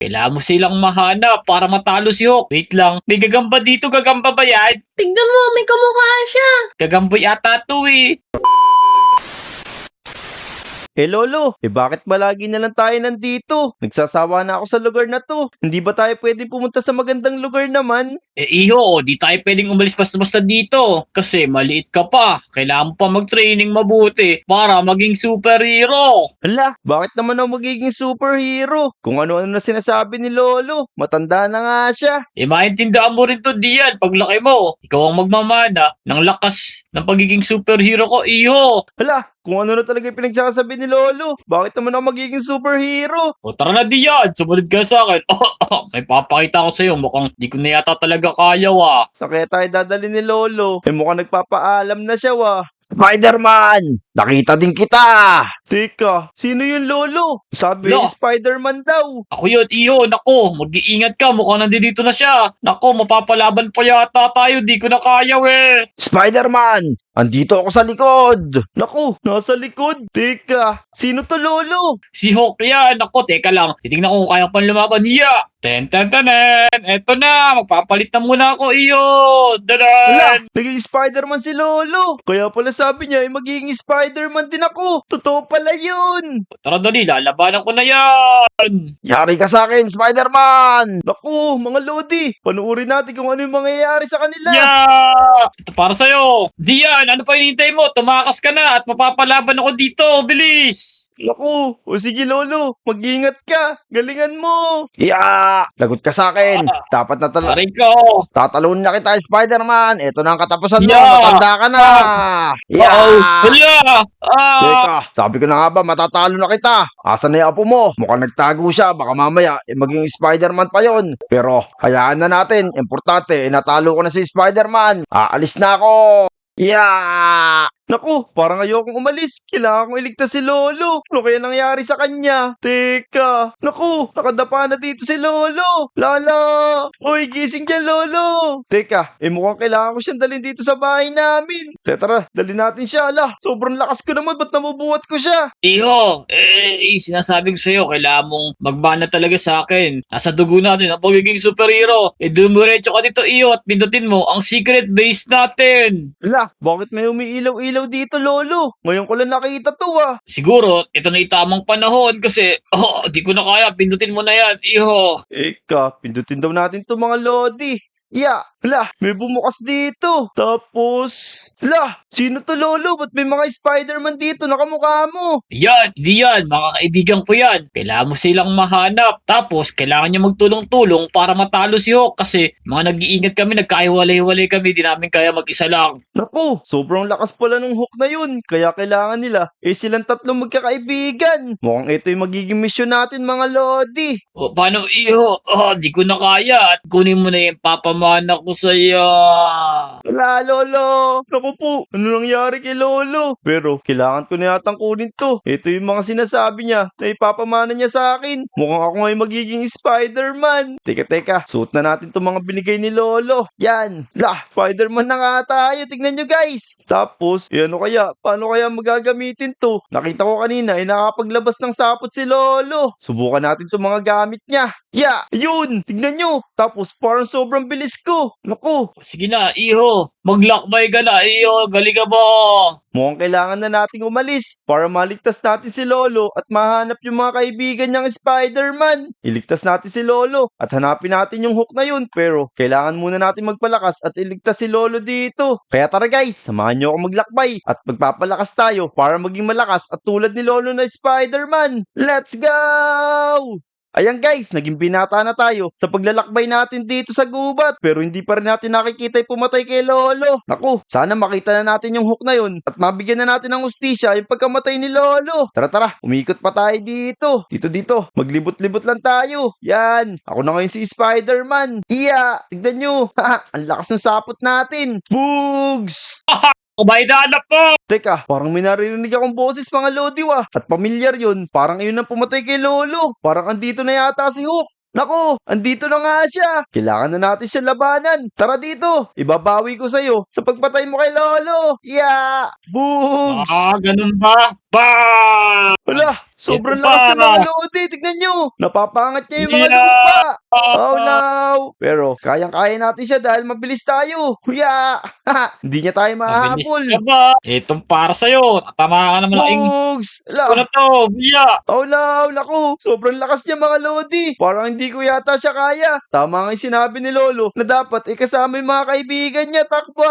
Kailangan mo silang mahanap para matalo si Hawk. Wait lang, may gagamba dito, gagamba ba yan? Tignan mo, may kamukha siya. Gagamba yata to eh. Lolo, bakit ba lagi na lang tayo nandito? Nagsasawa na ako sa lugar na to. Hindi ba tayo pwedeng pumunta sa magandang lugar naman? Iho, di tayo pwedeng umalis basta-basta dito. Kasi maliit ka pa. Kailangan mo pa mag-training mabuti para maging superhero. Hala, bakit naman ako magiging superhero? Kung ano-ano na sinasabi ni Lolo, matanda na nga siya. Maintindihan mo rin to, Dian. Paglaki mo, ikaw ang magmamana ng lakas ng pagiging superhero ko, Iho. Hala, kung ano na talaga yung pinagsasabi ni Lolo, bakit naman ako magiging superhero? O tara na, Dian. Sumunod ka sa akin. May papakita ko sa'yo. Mukhang di ko na yata talaga kaya, wa. Sa kaya tayo dadali ni Lolo, mukhang nagpapaalam na siya Spider-Man! Nakita din kita! Teka, sino yun Lolo? Sabi Lo. Spider-Man daw. Ako yun, Iho. Nako, mag-iingat ka. Mukhang nandito na siya. Nako, mapapalaban pa yata tayo. Di ko na kaya, we. Spider-Man! Andito ako sa likod! Naku, nasa likod? Teka, sino to Lolo? Si Hawk yan. Nako, teka lang. Titignan ko kung kaya pang lumaban. Yeah. Ten. Eto na. Magpapalit na muna ako, Iho. Hala, Dadan. naging Spider-Man si Lolo. Kaya pala sabi niya, magiging Spider-Man din ako. Totoo pala yun. Tara, dali. Lalabanan ko na yan. Yari ka sa akin, Spider-Man! Naku, mga Lodi, panuorin natin kung ano yung mangyayari sa kanila. Yeah! Ito para sa'yo. Dian, ano pa hinihintay mo? Tumakas ka na at mapapalaban ako dito. Bilis! Naku, o sige Lolo, mag-ingat ka. Galingan mo. Lagot ka sa akin. Dapat na Aray ko. tatalon na kita, Spider-Man. Ito na ang katapusan mo. Yeah. Matanda ka na. Hala! Teka, sabi ko na nga ba, matatalo na kita. Asan na yung apo mo? Mukhang nagtago siya. Baka mamaya, maging Spider-Man pa yon. Pero, hayaan na natin. Importante, natalo ko na si Spider-Man. Aalis na ako. Naku, parang ayokong umalis. Kailangan kong iligtas si Lolo. Ano kaya nangyari sa kanya? Teka, naku, nakadapa na dito si Lolo. Lala! Uy, gising dyan, Lolo! Teka, mukhang kailangan ko siyang dalhin dito sa bahay namin. Tara, dalhin natin siya. Ala, sobrang lakas ko naman. Ba't nabubuhat ko siya? Iho, sinasabi ko sa'yo, kailangan mong magbana talaga sa akin. Nasa dugo natin ang pagiging superhero. Dumuretso ka dito, Iho, at pindutin mo ang secret base natin. Ala, bakit may umiilaw-ilaw dito, Lolo? Ngayon ko lang nakita to, Siguro, ito na yung tamang panahon kasi, di ko na kaya. Pindutin mo na yan, Iho. Eka, pindutin daw natin to mga Lodi. Hala, may bumukas dito. Tapos, hala, sino to Lolo? Ba't may mga Spider-Man dito nakamukha mo? Yan, hindi yan. Mga kaibigan ko yan. Kailangan mo silang mahanap. Tapos, kailangan niya magtulong-tulong para matalo si Hawk kasi mga nag-iingat kami, nagkahiwalay-hiwalay kami. Di namin kaya mag-isa lang. Naku, sobrang lakas pala ng hook na yun. Kaya kailangan nila, silang tatlong magkakaibigan. Mukhang ito yung magiging misyon natin mga Lodi. O, paano, Iho? Di ko na kaya. At kunin mo na yung papamana ko sa'yo. Wala, Lolo. Naku po, ano nangyari kay Lolo? Pero, kailangan ko na yatang kunin to. Ito yung mga sinasabi niya na ipapamana niya sa akin. Mukhang ako ngayon magiging Spider-Man. Teka, suot na natin itong mga binigay ni Lolo. Yan. Spider-Man na nga tayo. Tignan nyo guys. Tapos, ano kaya? Paano kaya magagamitin to? Nakita ko kanina, nakapaglabas ng sapot si Lolo. Subukan natin itong mga gamit niya. Yun. Tignan nyo. Tapos, parang sobrang bilis ko. Naku, Sige na, Iho. Maglakbay ka na, Iho. Galing ka mo. mukhang kailangan na nating umalis para maligtas natin si Lolo at mahanap yung mga kaibigan niyang Spider-Man. Iligtas natin si Lolo at hanapin natin yung hook na yun, pero kailangan muna natin magpalakas at iligtas si Lolo dito. Kaya tara guys, samahan niyo ako maglakbay at magpapalakas tayo para maging malakas at tulad ni Lolo na Spider-Man. Let's go! Ayan guys, naging binata na tayo sa paglalakbay natin dito sa gubat. Pero hindi pa rin natin nakikita yung pumatay kay Lolo. Naku, sana makita na natin yung hook na yun at mabigyan na natin ng ustisya yung pagkamatay ni Lolo. Tara, umikot pa tayo dito. Dito, maglibot-libot lang tayo. Yan, ako na ngayon si Spider-Man. Tignan nyo. Ang lakas ng sapot natin. Boogs! Kumain na anak ko. Teka, parang may narinig akong boses mga Lodi At pamilyar yun. Parang yun ang pumatay kay Lolo. Parang andito na yata si Hook. Naku, andito na nga siya. Kailangan na natin siya labanan. Tara dito, ibabawi ko sa'yo sa pagpatay mo kay Lolo. Yeah! Boogs! Ganun ba? Wala, sobrang Ito lakas pa. ng mga Lodi. Tignan nyo. Napapangat niya yung mga Yeah. lupa. Oh no! Pero kayang-kaya natin siya dahil mabilis tayo. Huya! Hindi niya tayo Mabilis mahahabol. ka ba? Itong para sa'yo. Tatama ka ng malaking Boogs! ko na Ala! to. Yeah. Oh no! Naku! Sobrang lakas niya mga Lodi. Parang hindi ko yata siya kaya. Tama nga yung sinabi ni Lolo na dapat ikasama yung mga kaibigan niya. Takbo!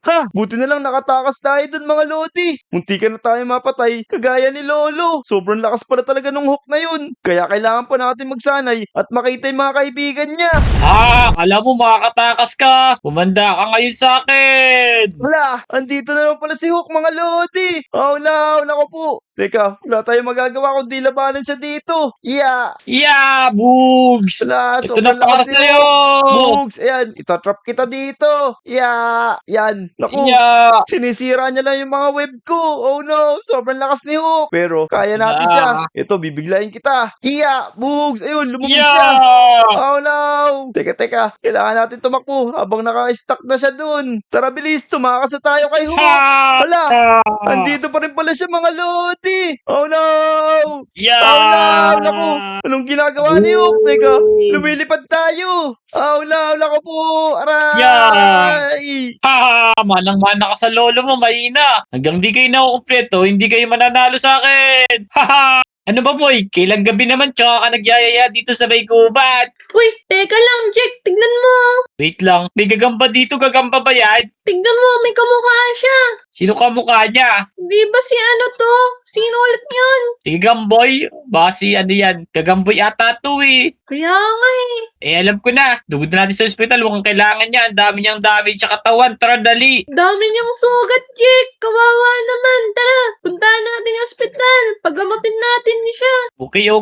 Ha! Buti na lang nakatakas tayo dun mga Lodi. Munti ka na tayo mapatay kagaya ni Lolo. Sobrang lakas pala talaga nung hook na yun. Kaya kailangan pa natin magsanay at makita yung mga kaibigan niya. Alam mo makakatakas ka. Kumanda ka ngayon sa akin. Wala! Andito na lang pala si Hook mga Lodi. Oh no! Naku po! Teka, wala tayong magagawa kundi labanan siya dito. Yeah! Yeah, Boogs. Wala! Ito na Sobrang para lakas ni sa'yo. Hook. Bugs! Ayan! Itatrap kita dito. Yeah! Yan! Naku! Yeah. Sinisira niya lang yung mga web ko. Oh no! Sobrang lakas ni Hook. Pero kaya natin siya. Ito, bibiglayin kita. Iya! Bugs! Ayun, lumubog siya. Yeah. Oh no! Teka. Kailangan natin tumakbo habang naka-stuck na siya dun. Tara bilis, tumakas na tayo kay Hook. Wala! Andito pa rin pala siya mga Lodi. Oh no! Yeah. Oh no! Naku! Anong ginagawa ni Hook? Teka, lumilipad tayo. Oh no! Naku po! Aray! Manang-mana ka sa lolo mo, mahina. Hanggang di kayo nakukumpleto, hindi kayo mananalo sa akin. Ano ba, boy? Kailang gabi naman, tsaka ka nagyayaya dito sa may gubat. Uy, teka lang, Jack. Tignan mo. Wait lang, may gagamba dito, gagamba ba yan? Tignan mo, may kamukha siya. Sino ka mukha niya? Di ba si ano to? Sino ulit yun? Si Gamboy? Ba si ano yan? Gagamboy ata to eh. Kaya nga eh. Alam ko na. Dugod na natin sa ospital. Mukhang kailangan niya. Ang dami niyang damage sa katawan. Tara, dali. Dami niyang sugat, Jack. Kawawa naman. Tara, puntahan natin yung ospital. Pagamutin natin siya.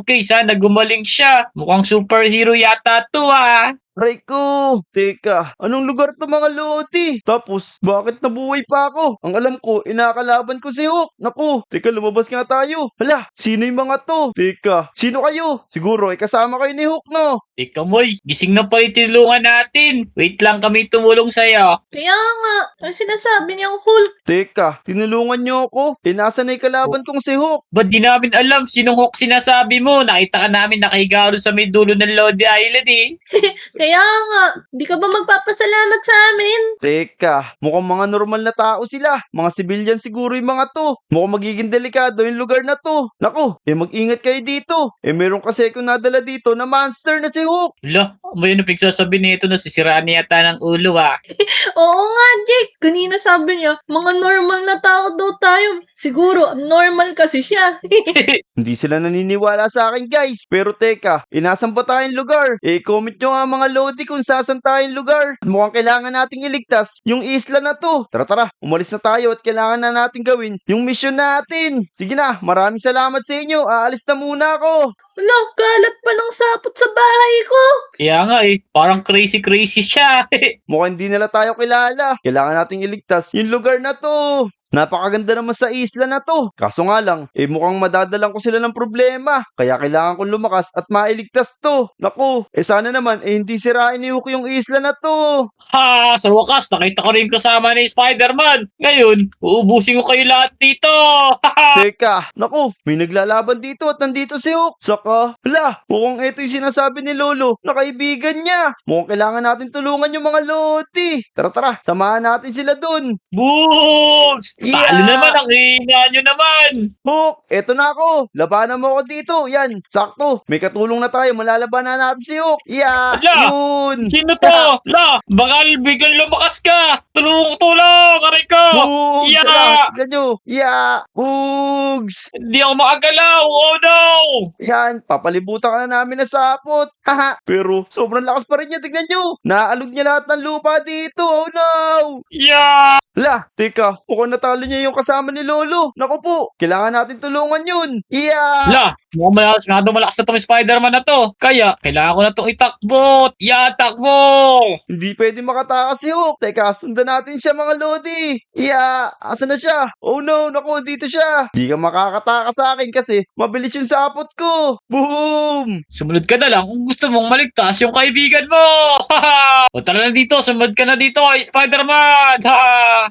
Okay. Sana gumaling siya. Mukhang superhero yata to ah. Aray ko! Teka, anong lugar to mga Lodi? Tapos, bakit nabuhay pa ako? Ang alam ko, inakalaban ko si Hook. Naku, teka, lumabas nga tayo. Hala, sino yung mga to? Teka, sino kayo? Siguro, kasama kayo ni Hook, no? Teka, Moy. Gising na pala yung tinulungan natin. Wait lang kami tumulong sa'yo. Kaya nga, ang sinasabi niyang Hulk. Teka, tinulungan niyo ako. Nasa na yung kalaban kong si Hook. Ba't di namin alam sinong Hawk sinasabi mo? Nakita ka namin nakahiga doon sa may dulo ng Lodi Island eh. Kaya nga, di ka ba magpapasalamat sa amin? Teka, mukhang mga normal na tao sila. Mga civilian siguro yung mga to. Mukhang magiging delikado yung lugar na to. Naku, mag-ingat kayo dito. Meron kasi akong nadala dito na monster na si Hook. Wala, may ano pagsasabi nito na sisiraan niya yata ng ulo ah. Oo nga, Jake. Kanina sabi niya, mga normal na tao daw tayo. Siguro, normal kasi siya. Hindi sila naniniwala sa akin guys. Pero teka, inasan ba tayong lugar? Comment nyo nga mga Lodi kung sasan tayong lugar. Mukhang kailangan nating iligtas yung isla na to. Tara, umalis na tayo at kailangan na natin gawin yung mission natin. Sige na, maraming salamat sa inyo. Aalis na muna ako. Wala, kalat pa ng sapot sa bahay ko. Kaya nga eh, parang crazy siya. Mukhang hindi nila tayo kilala. Kailangan nating iligtas yung lugar na to. Napakaganda naman sa isla na to. Kaso nga lang, mukhang madadalang ko sila ng problema. Kaya kailangan kong lumakas at mailigtas to. Naku, sana naman hindi sirain ni Hook yung isla na to. Sa wakas, nakita ko rin kasama ni Spider-Man. Ngayon, uubusin ko kayo lahat dito. Teka, naku, may naglalaban dito at nandito si Hook. Saka, mukhang ito yung sinasabi ni Lolo na kaibigan niya. Mukhang kailangan natin tulungan yung mga Lodi. Tara, samahan natin sila dun. Boogs! Yeah! Talo naman, ang hina nyo naman. Hook, eto na ako. Labanan mo ako dito. Yan, sakto. May katulong na tayo. Malalabanan natin si Hook. Yeah, Ala! yun. Sino to? Baka biglang lumakas ka. Tulong, aray ko. Bugs, Yeah! tignan nyo. Yeah, Bugs. Hindi ako makagalaw. Oh no! Yan, papalibutan ka na namin na sapot. Haha. Pero sobrang lakas pa rin niya. Tignan nyo. Naalog niya lahat ng lupa dito. Oh no. Yeah! Teka, mukhang natalo niya yung kasama ni Lolo. Naku po, kailangan natin tulungan yun. Yeah! Mukhang malakas na itong Spider-Man na to. Kaya, kailangan ko na itong itakbo. Takbo! Hindi pwede makatakas si Hook. Teka, sundan natin siya mga Lodi. Yeah, asa na siya? Oh no, naku, dito siya. Di ka makakatakas sa akin kasi mabilis yung sapot ko. Boom! Sumunod sumunod ka na lang kung gusto mong maligtas yung kaibigan mo. O tara na dito, sumunod ka na dito, Spider-Man.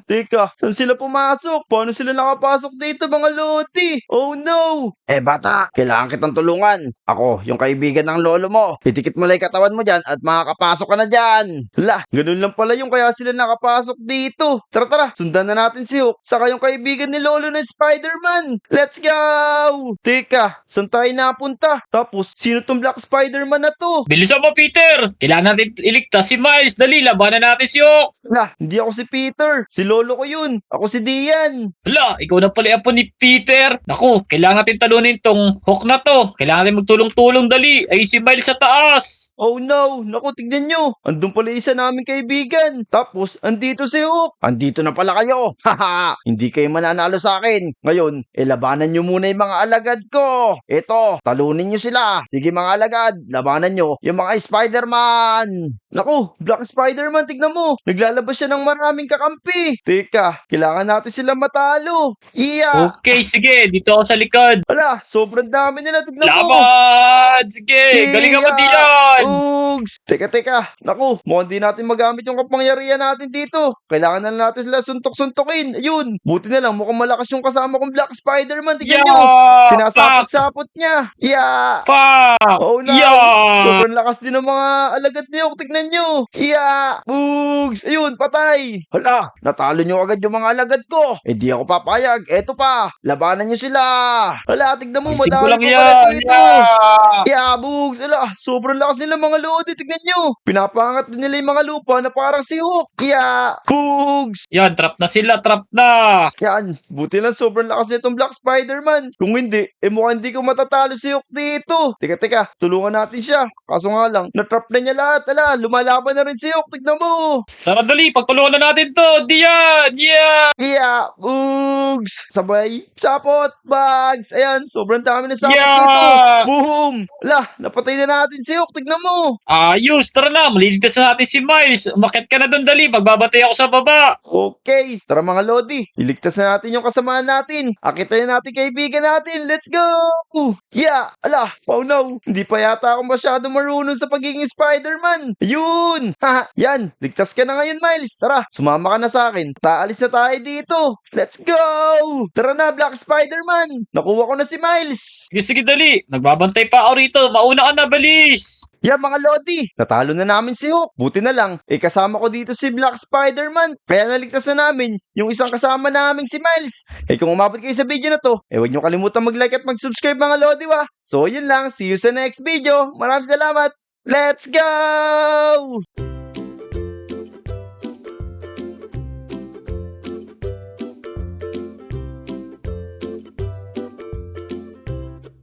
Teka, saan sila pumasok? Paano sila nakapasok dito, mga lodi? Oh no! Bata, kailangan kitang tulungan. Ako, yung kaibigan ng lolo mo. Itikit mo lang yung katawan mo dyan at makakapasok ka na dyan. Ganun lang pala yung kaya sila nakapasok dito. Tara, sundan na natin si Hook. Saka yung kaibigan ni lolo na Spider-Man. Let's go! Teka, saan tayo napunta? Tapos, sino tong Black Spider-Man na to? Bilisan mo, Peter. Kailangan natin iligtas si Miles. Dali, labanan natin si Hulk. Hindi ako si Peter. Si lolo ko yun. Ako si Dian. Hala, ikaw na pala yung apo ni Peter. Naku, kailangan natin talunin tong Hulk na to. Kailangan natin magtulong-tulong, dali. Ay, si Miles sa taas. Oh no! Naku, tignan nyo! Andun pala isa naming kaibigan. Tapos, andito si Hook. Andito na pala kayo. Haha! Hindi kayo mananalo sa akin. Ngayon, labanan nyo muna yung mga alagad ko. Ito, talunin nyo sila. Sige mga alagad, labanan nyo yung mga Spider-Man. Naku, Black Spider-Man, tignan mo. Naglalabas siya ng maraming kakampi. Teka, kailangan natin sila matalo. Iya! Okay, sige. Dito ako sa likod. Hala, sobrang dami nila. Tignan mo. Laban! Sige, galing mo diyan. Ugs! Teka. Naku, mukhang di natin magamit yung kapangyarihan natin dito. Kailangan na natin sila suntok-suntokin. Ayun, buti na lang mukhang malakas yung kasama kong Black Spider-Man. Tignan nyo. Sinasapot-sapot niya. Yeah! Pa! Oh no! Yeah! Sobrang lakas din ng mga alagad niyo. Tignan nyo. Yeah! Ugs! Ayun, patay. Hala, natalo nyo agad yung mga alagad ko. Di ako papayag. Eto pa, labanan nyo sila. Hala, tignan mo, Tingko madami lang pa yan. pala dito. Yeah! Yeah, bugs! Ala, sobrang lakas nila mga lodi. Tignan nyo. Pinapangat din nila yung mga lupa na parang si Hook. Yeah, bugs! Yan, trap na sila, trap na. Yan, buti lang sobrang lakas nitong Black Spider-Man. Kung hindi, mukhang hindi ko matatalo si Hook dito. Teka, tulungan natin siya. Kaso nga lang, natrap na niya lahat. Ala, lumalaban na rin si Hook. Tignan mo. Tara dali, pagtulungan na natin to. Diyan! Yeah! Yeah, bugs! Sabay, sapot, bugs! Ayan, sobrang dami na sapot Yeah! dito. Boom! Ala, napatay na natin si Hook. Tignan mo. Ayos, tara na. Maliligtas na natin si Miles. Umakyat ka na doon, dali. Magbabatay ako sa baba. Okay, tara mga lodi. Iligtas na natin yung kasamaan natin. Akitain na natin kaibigan natin. Let's go! Yeah! Ala! Oh no! Hindi pa yata ako masyado marunong sa pagiging Spider-Man. Ayun! Haha! Yan! Ligtas ka na ngayon, Miles. Tara, sumama ka na sa akin. Taalis na tayo dito. Let's go! Tara na, Black Spider-Man. Nakuha ko na si Miles. Sige, dali. Nagbabantay pa ako rito. Mauna ka na, balis. Yeah, mga lodi, natalo na namin si Hook. Buti na lang, kasama ko dito si Black Spider-Man. Kaya naligtas na namin yung isang kasama naming si Miles. Kung umabot kayo sa video na to, huwag nyo kalimutan mag-like at mag-subscribe mga lodi wa. So yun lang, see you sa next video. Maraming salamat. Let's go!